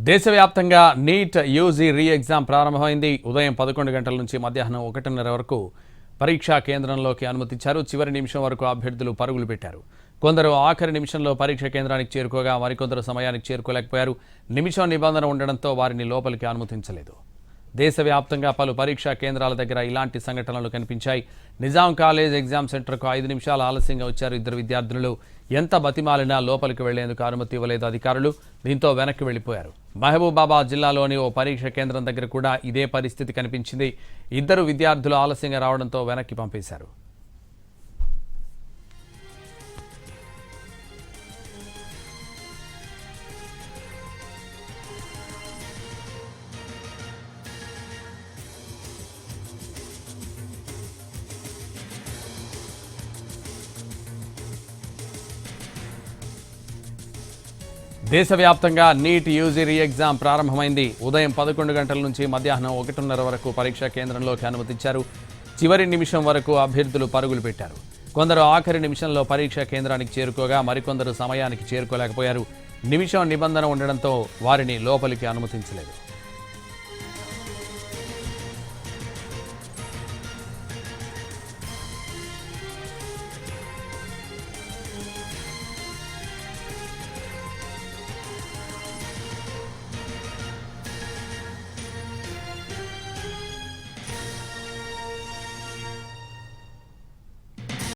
దేశవ్యాప్తంగా NEET UG re exam ప్రారంభమైంది. ఉదయం 11 గంటల నుంచి మధ్యాహ్నం 1:30 వరకు పరీక్షా కేంద్రంలోకి అనుమతించారు. చివరి నిమిషం వరకు అభ్యర్థులు పరుగులు పెట్టారు. కొందరు ఆఖరి నిమిషంలో పరీక్ష కేంద్రానికి చేరుకోగా మరికొందరు సమయానికి చేరుకోలేకపోయారు. నిమిషం నిబంధన ఉండడంతో వారిని లోపలికి అనుమతించలేదు. దేశవ్యాప్తంగా పలు పరీక్షా కేంద్రాల దగ్గర ఇలాంటి సంఘటనలు కనిపించాయి. నిజాం కాలేజ్ ఎగ్జామ్ సెంటర్కు 5 నిమిషాలు ఆలస్యంగా వచ్చారు ఇద్దరు విద్యార్థులు. ఎంత బతిమాలినా లోపలికి వెళ్లేందుకు అనుమతి ఇవ్వలేదు అధికారులు. దీంతో వెనక్కి వెళ్లిపోయారు. మహబూబాబాద్ జిల్లాలోని ఓ పరీక్ష కేంద్రం దగ్గర కూడా ఇదే పరిస్థితి కనిపించింది. ఇద్దరు విద్యార్థులు ఆలస్యంగా రావడంతో వెనక్కి పంపేశారు. దేశవ్యాప్తంగా నీట్ యూజీ రీ ఎగ్జామ్ ప్రారంభమైంది. ఉదయం 11 గంటల నుంచి మధ్యాహ్నం 1:30 వరకు పరీక్షా కేంద్రంలోకి అనుమతించారు. చివరి నిమిషం వరకు అభ్యర్థులు పరుగులు పెట్టారు. కొందరు ఆఖరి నిమిషంలో పరీక్షా కేంద్రానికి చేరుకోగా మరికొందరు సమయానికి చేరుకోలేకపోయారు. నిమిషం నిబంధన ఉండడంతో వారిని లోపలికి అనుమతించలేదు.